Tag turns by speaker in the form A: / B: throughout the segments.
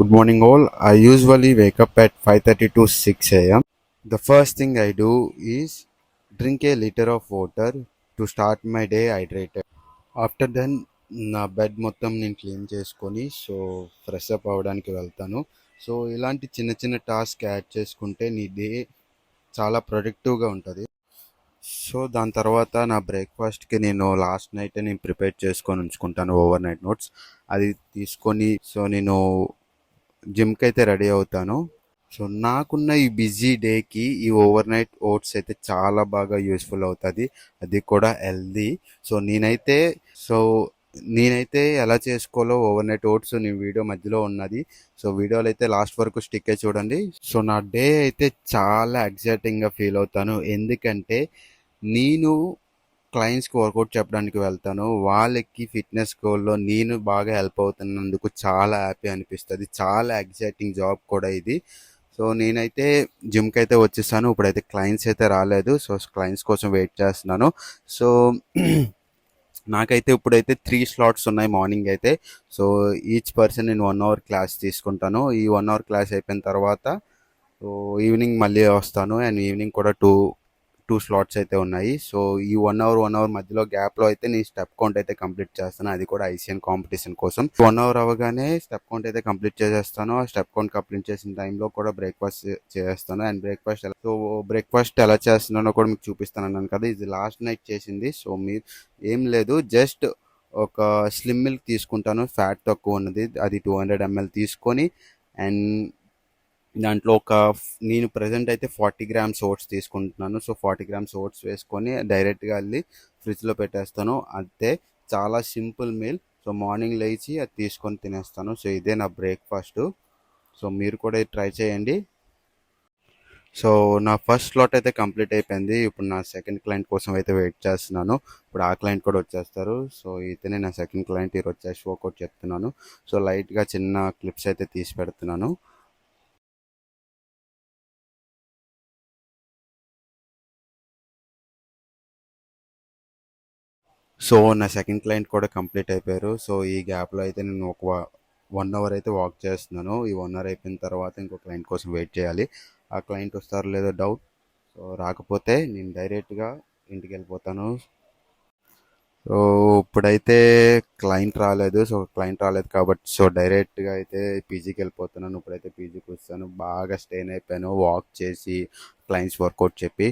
A: Good morning, all. I usually wake up at 5:30 to 6 a.m. The first thing I do is drink a liter of water to start my day hydrated. After then నా bed మొత్తం నేను clean చేసుకొని fresh up అవ్వడానికి వెళ్తాను. ఇలాంటి చిన్న చిన్న task add చేసుకుంటే నీ డే చాలా ప్రొడక్టివ్గా ఉంటుంది. దాని తర్వాత నా బ్రేక్ఫాస్ట్కి నేను లాస్ట్ నైట్ నేను ప్రిపేర్ చేసుకొని ఉంచుకుంటాను ఓవర్ నైట్ నోట్స్. అది తీసుకొని నేను జిమ్కి అయితే రెడీ అవుతాను. నాకున్న ఈ బిజీ డేకి ఈ ఓవర్ నైట్ ఓట్స్ అయితే చాలా బాగా యూస్ఫుల్ అవుతుంది, అది కూడా హెల్దీ. సో నేనైతే సో నేనైతే ఎలా చేసుకోవాలో ఓవర్ నైట్ ఓట్స్ నేను వీడియో మధ్యలో ఉన్నది. వీడియోలో అయితే లాస్ట్ వరకు స్టిక్ అయి చూడండి. నా డే అయితే చాలా ఎగ్జైటింగ్గా ఫీల్ అవుతాను, ఎందుకంటే నేను క్లయింట్స్కి వర్కౌట్ చెప్పడానికి వెళ్తాను. వాళ్ళకి ఫిట్నెస్ గోల్లో నేను బాగా హెల్ప్ అవుతున్నందుకు చాలా హ్యాపీ అనిపిస్తుంది. చాలా ఎగ్జైటింగ్ జాబ్ కూడా ఇది. నేనైతే జిమ్కి అయితే వచ్చేసాను. ఇప్పుడైతే క్లయింట్స్ అయితే రాలేదు. క్లయింట్స్ కోసం వెయిట్ చేస్తున్నాను. నాకైతే ఇప్పుడైతే 3 స్లాట్స్ ఉన్నాయి మార్నింగ్ అయితే. ఈచ్ పర్సన్ నేను 1 అవర్ క్లాస్ తీసుకుంటాను. ఈ 1 అవర్ క్లాస్ అయిపోయిన తర్వాత ఈవినింగ్ మళ్ళీ వస్తాను. అండ్ ఈవినింగ్ కూడా టూ స్లాట్స్ అయితే ఉన్నాయి. ఈ 1 అవర్ మధ్యలో గ్యాప్లో అయితే నేను స్టెప్ కౌంట్ అయితే కంప్లీట్ చేస్తాను, అది కూడా ఐసిఎన్ కాంపిటీషన్ కోసం. 1 అవర్ అవ్వగానే స్టెప్ కౌంట్ అయితే కంప్లీట్ చేసేస్తాను. ఆ స్టెప్ కౌంట్ కంప్లీట్ చేసిన టైంలో కూడా బ్రేక్ఫాస్ట్ చేస్తాను. అండ్ బ్రేక్ఫాస్ట్ ఎలా చేస్తున్నానో కూడా మీకు చూపిస్తాను అన్నాను కదా, ఇది లాస్ట్ నైట్ చేసింది. మీరు ఏం లేదు, జస్ట్ ఒక స్లిమ్ మిల్క్ తీసుకుంటాను, ఫ్యాట్ తక్కువ ఉన్నది, అది 200 ml తీసుకొని, అండ్ దాంట్లో నేను ప్రజెంట్ అయితే 40 grams ఓట్స్ తీసుకుంటున్నాను. 40 grams ఓట్స్ వేసుకొని డైరెక్ట్గా వెళ్ళి ఫ్రిడ్జ్లో పెట్టేస్తాను. అంతే, చాలా సింపుల్ మీల్. మార్నింగ్ లేచి అది తీసుకొని తినేస్తాను. ఇదే నా బ్రేక్ఫాస్ట్. మీరు కూడా ట్రై చేయండి. నా ఫస్ట్ స్లాట్ అయితే కంప్లీట్ అయిపోయింది. ఇప్పుడు నా సెకండ్ క్లయింట్ కోసం అయితే వెయిట్ చేస్తున్నాను. ఇప్పుడు ఆ క్లయింట్ కూడా వచ్చేస్తారు. ఇతనే నా సెకండ్ క్లయింట్. ఈరోజు చెస్ట్ వర్కౌట్ చెప్తున్నాను. లైట్గా చిన్న క్లిప్స్ అయితే తీసి పెడుతున్నాను. నా సెకండ్ క్లయింట్ కూడా కంప్లీట్ అయిపోయారు. ఈ గ్యాప్లో అయితే నేను ఒక 1 అవర్ అయితే వాక్ చేస్తున్నాను. ఈ 1 అవర్ అయిపోయిన తర్వాత ఇంకో క్లయింట్ కోసం వెయిట్ చేయాలి. ఆ క్లయింట్ వస్తారో లేదో డౌట్. రాకపోతే నేను డైరెక్ట్గా ఇంటికి వెళ్ళిపోతాను. ఇప్పుడైతే క్లయింట్ రాలేదు. క్లయింట్ రాలేదు కాబట్టి డైరెక్ట్గా అయితే పీజీకి వెళ్ళిపోతున్నాను. ఇప్పుడైతే పీజీకి వస్తాను. బాగా స్టెయిన్ అయిపోయాను వాక్ చేసి, క్లయింట్స్ వర్కౌట్ చెప్పి.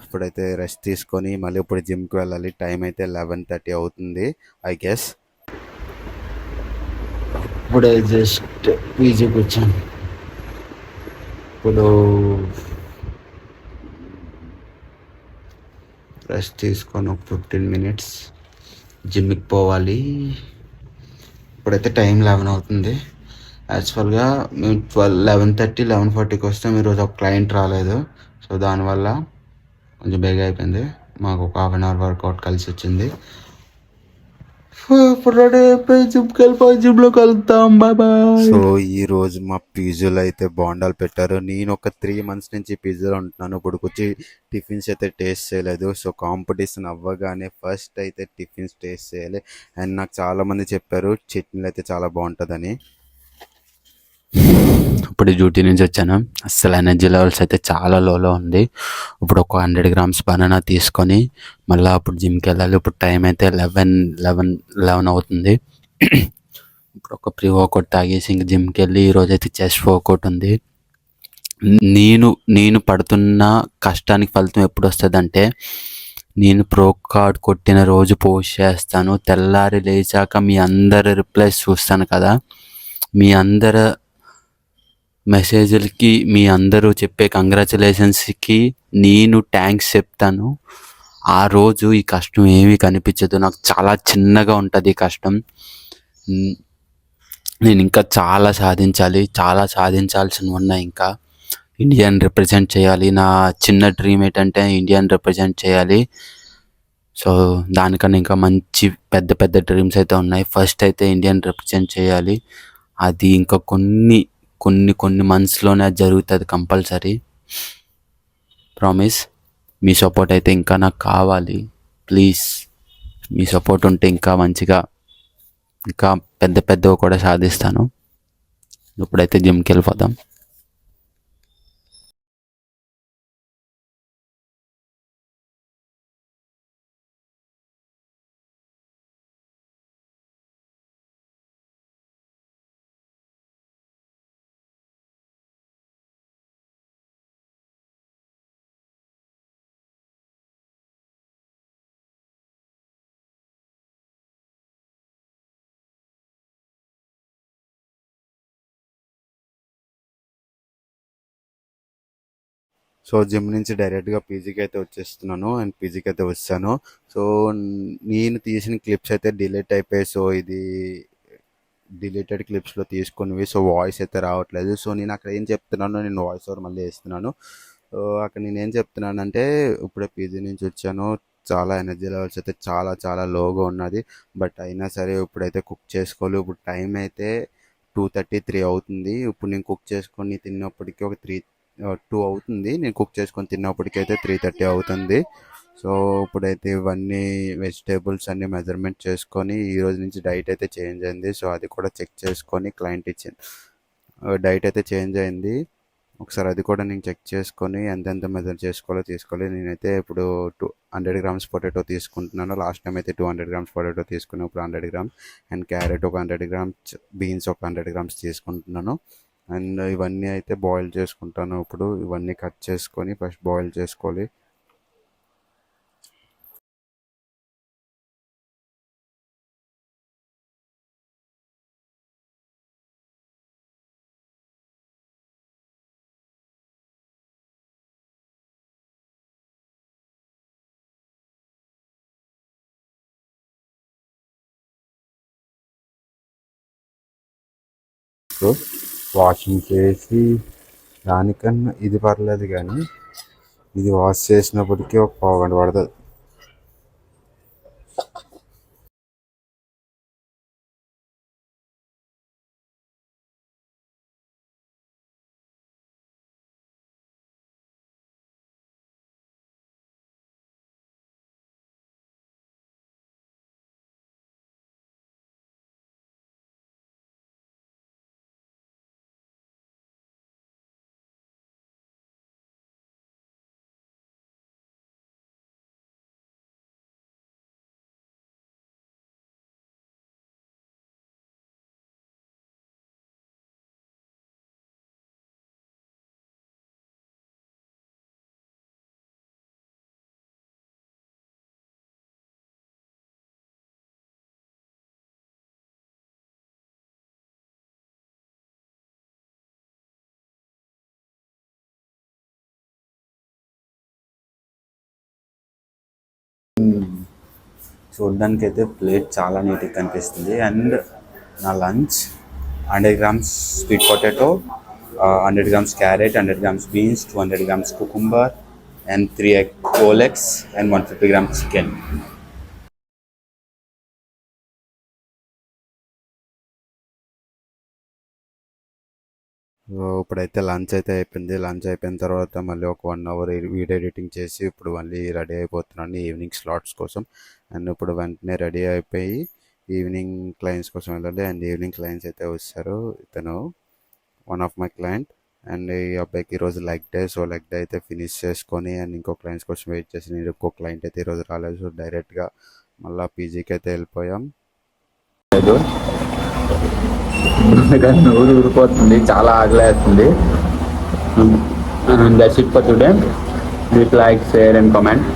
A: ఇప్పుడైతే రెస్ట్ తీసుకొని మళ్ళీ ఇప్పుడు జిమ్కి వెళ్ళాలి. టైం అయితే 11:30 అవుతుంది ఐ గెస్. ఇప్పుడే జస్ట్ పీజీకి వచ్చాను. ఇప్పుడు రెస్ట్ తీసుకొని ఒక 15 minutes జిమ్కి పోవాలి. ఇప్పుడైతే టైం 11 అవుతుంది. యాక్చువల్గా మేము 11:30 11:40కి వస్తాం. ఈరోజు ఒక క్లయింట్ రాలేదు. దానివల్ల కొంచెం బేగా అయిపోయింది. మాకు ఒక 1/2 hour వర్కౌట్ కలిసి వచ్చింది. ఇప్పుడు రెడీ అయిపోయి జిమ్కి వెళ్ళిపోయి జిమ్లో కలుద్దాం. Bye bye. ఈరోజు మా పీజీలో అయితే బోండాలు పెట్టారు. నేను ఒక 3 months నుంచి పీజీలో ఉంటున్నాను. ఇప్పుడు వచ్చి టిఫిన్స్ అయితే టేస్ట్ చేయలేదు. కాంపిటీషన్ అవ్వగానే ఫస్ట్ అయితే టిఫిన్స్ టేస్ట్ చేయాలి. అండ్ నాకు చాలామంది చెప్పారు చట్నీలు అయితే చాలా బాగుంటుందని. ఇప్పుడు డ్యూటీ నుంచి వచ్చాను. అస్సలు ఎనర్జీ లెవెల్స్ అయితే చాలా లోలో ఉంది. ఇప్పుడు ఒక 100 grams బనానా తీసుకొని మళ్ళీ అప్పుడు జిమ్కి వెళ్ళాలి. ఇప్పుడు టైం అయితే 11 అవుతుంది. ఇప్పుడు ఒక ప్రీ వర్కౌట్ తాగేసి ఇంక జిమ్కి వెళ్ళి ఈరోజు అయితే చెస్ట్ వర్కౌట్ ఉంది. నేను పడుతున్న కష్టానికి ఫలితం ఎప్పుడు వస్తుందంటే, నేను ప్రో కార్డ్ కొట్టిన రోజు పోస్ట్ చేస్తాను. తెల్లారి లేచాక మీ అందరి రిప్లైస్ చూస్తాను కదా, మీ అందరు మెసేజ్లకి, మీ అందరూ చెప్పే కంగ్రాచులేషన్స్కి నేను థ్యాంక్స్ చెప్తాను. ఆ రోజు ఈ కష్టం ఏమీ కనిపించదు. నాకు చాలా చిన్నగా ఉంటుంది ఈ కష్టం. నేను ఇంకా చాలా సాధించాల్సినవి ఉన్నాయి. ఇంకా ఇండియాని రిప్రజెంట్ చేయాలి. నా చిన్న డ్రీమ్ ఏంటంటే ఇండియాని రిప్రజెంట్ చేయాలి. దానికన్నా ఇంకా మంచి పెద్ద పెద్ద డ్రీమ్స్ అయితే ఉన్నాయి. ఫస్ట్ అయితే ఇండియాని రిప్రజెంట్ చేయాలి. అది ఇంకా కొన్ని మంత్స్లోనే అది జరుగుతుంది కంపల్సరీ, ప్రామిస్. మీ సపోర్ట్ అయితే ఇంకా నాకు కావాలి ప్లీజ్. మీ సపోర్ట్ ఉంటే ఇంకా మంచిగా ఇంకా పెద్దవి కూడా సాధిస్తాను.
B: ఇప్పుడైతే జిమ్కి వెళ్ళిపోదాం.
A: సో జిమ్ నుంచి డైరెక్ట్గా పీజీకి అయితే వచ్చేస్తున్నాను అండ్ పీజీకి అయితే వచ్చాను. సో నేను తీసిన క్లిప్స్ అయితే డిలీట్ అయిపోయాయి. సో ఇది డిలీటెడ్ క్లిప్స్లో తీసుకున్నవి. సో వాయిస్ అయితే రావట్లేదు. సో నేను అక్కడ ఏం చెప్తున్నానో నేను వాయిస్ ఓవర్ మళ్ళీ వేస్తున్నాను. సో అక్కడ నేను ఏం చెప్తున్నానంటే ఇప్పుడే పీజీ నుంచి వచ్చాను. చాలా ఎనర్జీ లెవెల్స్ అయితే చాలా చాలా లోగా ఉన్నది. బట్ అయినా సరే ఇప్పుడైతే కుక్ చేసుకోవాలి. ఇప్పుడు టైం అయితే 2:33 అవుతుంది. ఇప్పుడు నేను కుక్ చేసుకొని తిన్నప్పటికీ ఒక 2 అవుతుంది. నేను కుక్ చేసుకొని తిన్నప్పటికైతే 3:30 అవుతుంది. సో ఇప్పుడైతే ఇవన్నీ వెజిటేబుల్స్ అన్ని మెజర్మెంట్ చేసుకొని ఈ రోజు నుంచి డైట్ అయితే చేంజ్ అయింది. సో అది కూడా చెక్ చేసుకొని క్లయింట్ ఇచ్చింది డైట్ అయితే చేంజ్ అయింది. ఒకసారి అది కూడా నేను చెక్ చేసుకొని ఎంతెంత మెజర్ చేసుకోవాలో తీసుకోవాలి. నేనైతే ఇప్పుడు 200 గ్రామ్స్ పొటాటో తీసుకుంటున్నాను. లాస్ట్ టైం అయితే 200 గ్రామ్స్ పొటాటో తీసుకున్నాను. ఇప్పుడు 100 గ్రామ్స్ అండ్ క్యారెట్ ఒక 100 గ్రామ్స్, బీన్స్ ఒక 100 గ్రామ్స్ తీసుకుంటున్నాను. అండ్ ఇవన్నీ అయితే బాయిల్ చేసుకుంటాను. ఇప్పుడు ఇవన్నీ కట్ చేసుకొని ఫస్ట్ బాయిల్ చేసుకోవాలి. సో వాషింగ్ చేసి దానికన్నా ఇది పర్లేదు, కానీ ఇది వాష్ చేసినప్పటికీ ఒక పావు గంట పడుతుంది. చూడడానికి అయితే ప్లేట్ చాలా నీట్గా కనిపిస్తుంది. అండ్ నా lunch 100 grams sweet potato, 100 grams carrot, 100 grams beans, 200 grams cucumber and 3 egg whole eggs and 150 grams chicken. ఇప్పుడైతే లంచ్ అయితే అయిపోయింది. లంచ్ అయిపోయిన తర్వాత మళ్ళీ ఒక 1 అవర్ వీడియో ఎడిటింగ్ చేసి ఇప్పుడు మళ్ళీ రెడీ అయిపోతున్నాను ఈవినింగ్ స్లాట్స్ కోసం. అండ్ ఇప్పుడు వెంటనే రెడీ అయిపోయి ఈవినింగ్ క్లయింట్స్ కోసం వెళ్ళాలి. అండ్ ఈవినింగ్ క్లయింట్స్ అయితే వస్తారు. ఇతను one of my client. And ఈ అబ్బాయికి ఈరోజు leg day. So leg day అయితే ఫినిష్ చేసుకొని అండ్ ఇంకో క్లయింట్స్ కోసం వెయిట్ చేసి నేను ఇంకో క్లయింట్ అయితే ఈరోజు రాలేదు. సో డైరెక్ట్గా మళ్ళీ పీజీకి అయితే వెళ్ళిపోయాం.
B: అందుకని నూరు ఊరిపోతుంది, చాలా ఆగలేస్తుంది. That's it for today. Please like, share and comment.